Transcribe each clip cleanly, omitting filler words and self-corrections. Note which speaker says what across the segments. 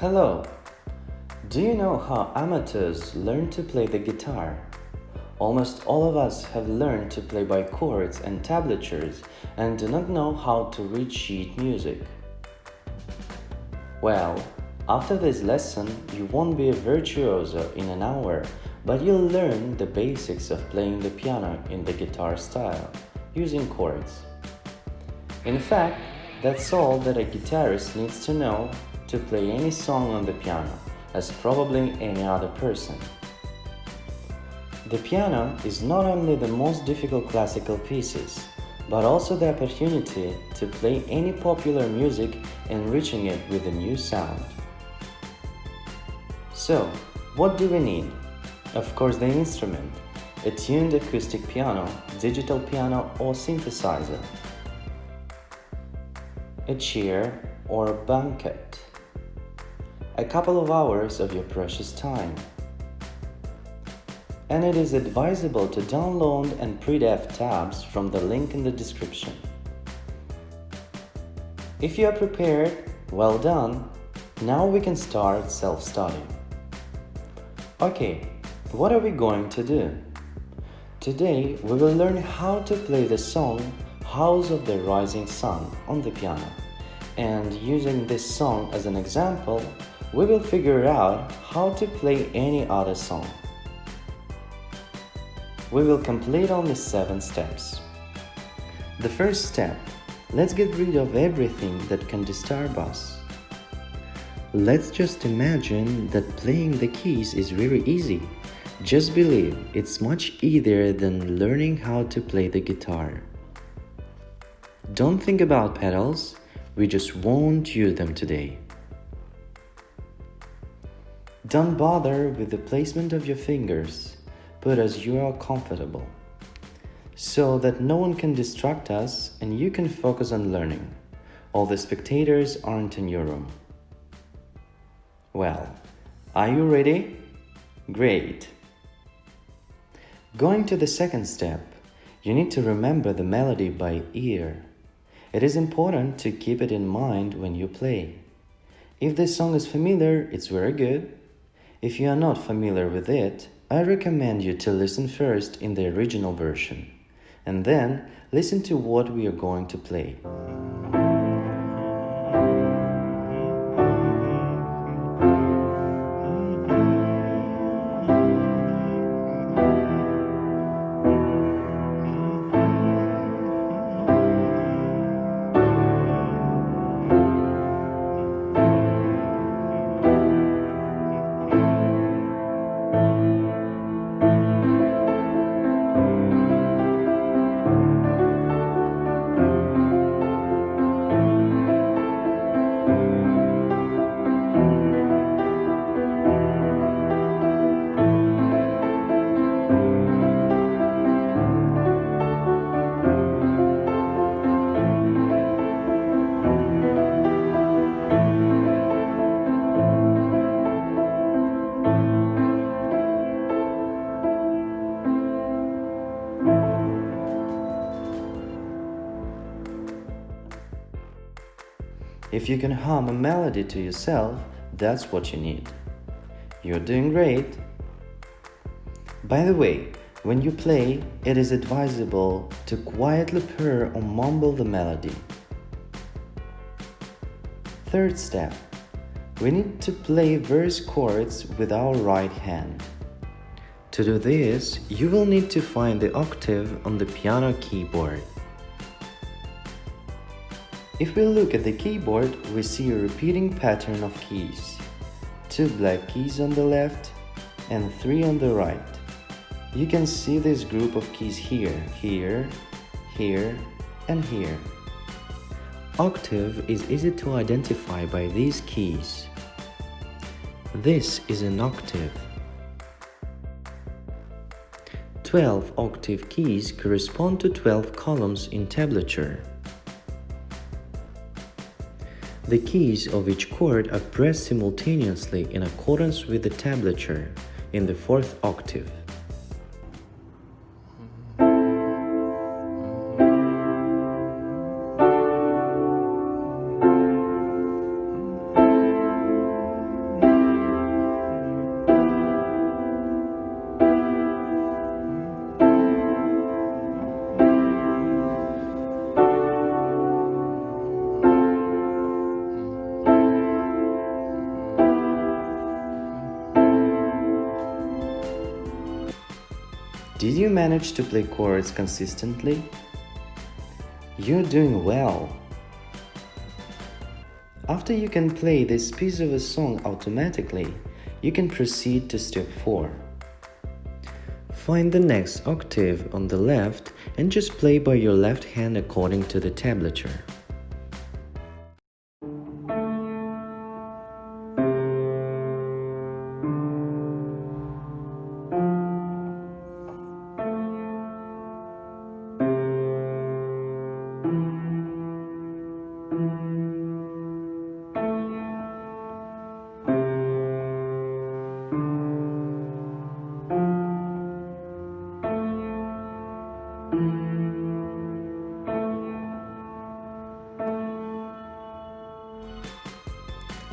Speaker 1: Hello! Do you know how amateurs learn to play the guitar? Almost all of us have learned to play by chords and tablatures and do not know how to read sheet music. Well, after this lesson, you won't be a virtuoso in an hour, but you'll learn the basics of playing the piano in the guitar style, using chords. In fact, that's all that a guitarist needs to know to play any song on the piano, as probably any other person. The piano is not only the most difficult classical pieces, but also the opportunity to play any popular music, enriching it with a new sound. So, what do we need? Of course, the instrument, a tuned acoustic piano, digital piano or synthesizer, a chair or a banquet, a couple of hours of your precious time. And it is advisable to download and print tabs from the link in the description. If you are prepared, well done. Now we can start self-study. Okay, what are we going to do? Today we will learn how to play the song House of the Rising Sun on the piano. And using this song as an example, we will figure out how to play any other song. We will complete only 7 steps. The first step, let's get rid of everything that can disturb us. Let's just imagine that playing the keys is very easy. Just believe it's much easier than learning how to play the guitar. Don't think about pedals, we just won't use them today. Don't bother with the placement of your fingers, but as you are comfortable, so that no one can distract us and you can focus on learning. All the spectators aren't in your room. Well, are you ready? Great! Going to the second step, you need to remember the melody by ear. It is important to keep it in mind when you play. If this song is familiar, it's very good. If you are not familiar with it, I recommend you to listen first in the original version, and then listen to what we are going to play. If you can hum a melody to yourself, that's what you need. You're doing great! By the way, when you play, it is advisable to quietly purr or mumble the melody. Third step, we need to play verse chords with our right hand. To do this, you will need to find the octave on the piano keyboard. If we look at the keyboard, we see a repeating pattern of keys. 2 black keys on the left and 3 on the right. You can see this group of keys here, here, here, and here. Octave is easy to identify by these keys. This is an octave. 12 octave keys correspond to 12 columns in tablature. The keys of each chord are pressed simultaneously in accordance with the tablature in the 4th octave. Did you manage to play chords consistently? You're doing well. After you can play this piece of a song automatically, you can proceed to step 4. Find the next octave on the left and just play by your left hand according to the tablature.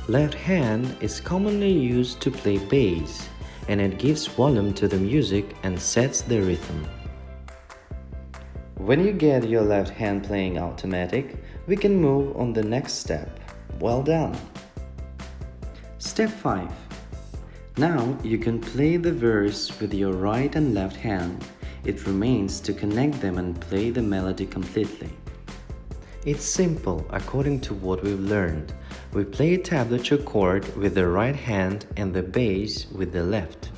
Speaker 1: Left hand is commonly used to play bass, and it gives volume to the music and sets the rhythm. When you get your left hand playing automatic, we can move on the next step. Well done! Step 5. Now you can play the verse with your right and left hand. It remains to connect them and play the melody completely. It's simple according to what we've learned. We play a tablature chord with the right hand and the bass with the left.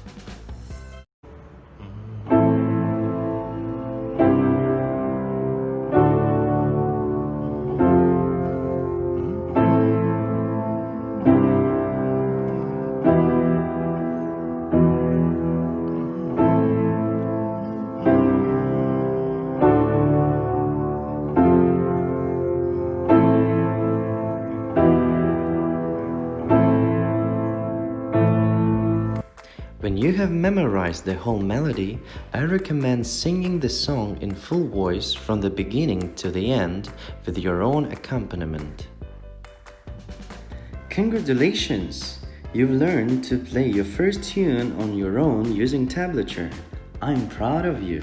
Speaker 1: When you have memorized the whole melody, I recommend singing the song in full voice from the beginning to the end with your own accompaniment. Congratulations! You've learned to play your first tune on your own using tablature. I'm proud of you.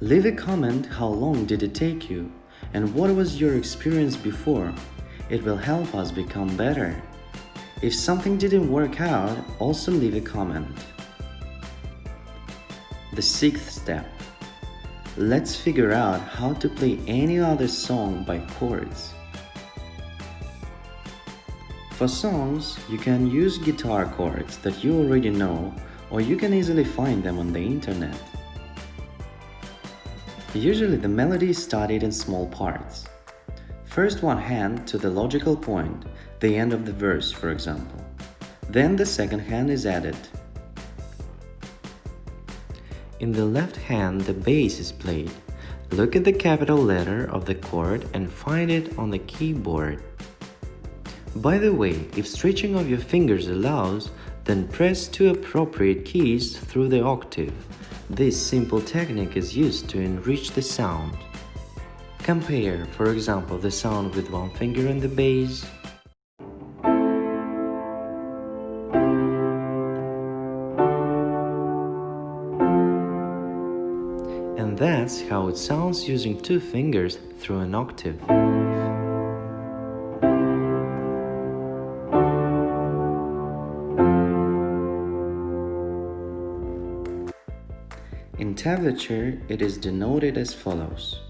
Speaker 1: Leave a comment how long did it take you and what was your experience before. It will help us become better. If something didn't work out, also leave a comment. The 6th step. Let's figure out how to play any other song by chords. For songs, you can use guitar chords that you already know, or you can easily find them on the internet. Usually the melody is started in small parts. First one hand to the logical point, the end of the verse, for example. Then the second hand is added. In the left hand, the bass is played. Look at the capital letter of the chord and find it on the keyboard. By the way, if stretching of your fingers allows, then press 2 appropriate keys through the octave. This simple technique is used to enrich the sound. Compare, for example, the sound with one finger on the bass. And that's how it sounds using 2 fingers through an octave. In tablature, it is denoted as follows.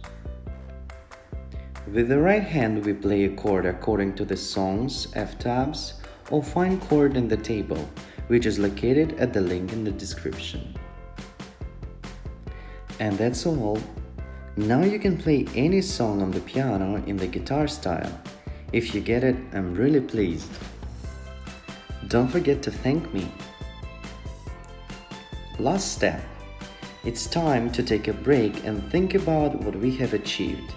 Speaker 1: With the right hand, we play a chord according to the song's F-tabs or find chord in the table, which is located at the link in the description. And that's all. Now you can play any song on the piano in the guitar style. If you get it, I'm really pleased. Don't forget to thank me. Last step. It's time to take a break and think about what we have achieved.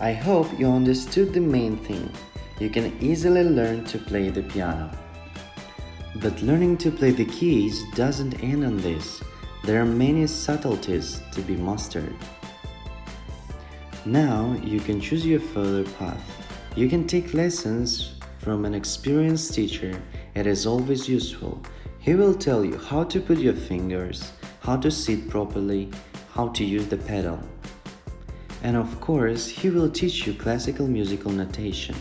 Speaker 1: I hope you understood the main thing. You can easily learn to play the piano. But learning to play the keys doesn't end on this. There are many subtleties to be mastered. Now you can choose your further path. You can take lessons from an experienced teacher. It is always useful. He will tell you how to put your fingers, how to sit properly, how to use the pedal. And of course, he will teach you classical musical notation.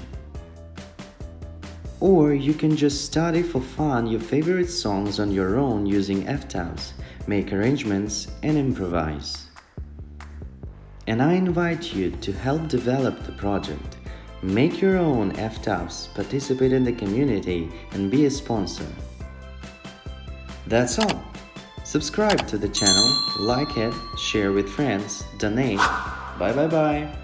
Speaker 1: Or you can just study for fun your favorite songs on your own using F-tabs, make arrangements, and improvise. And I invite you to help develop the project. Make your own F-tabs, participate in the community, and be a sponsor. That's all. Subscribe to the channel, like it, share with friends, donate. Bye bye bye.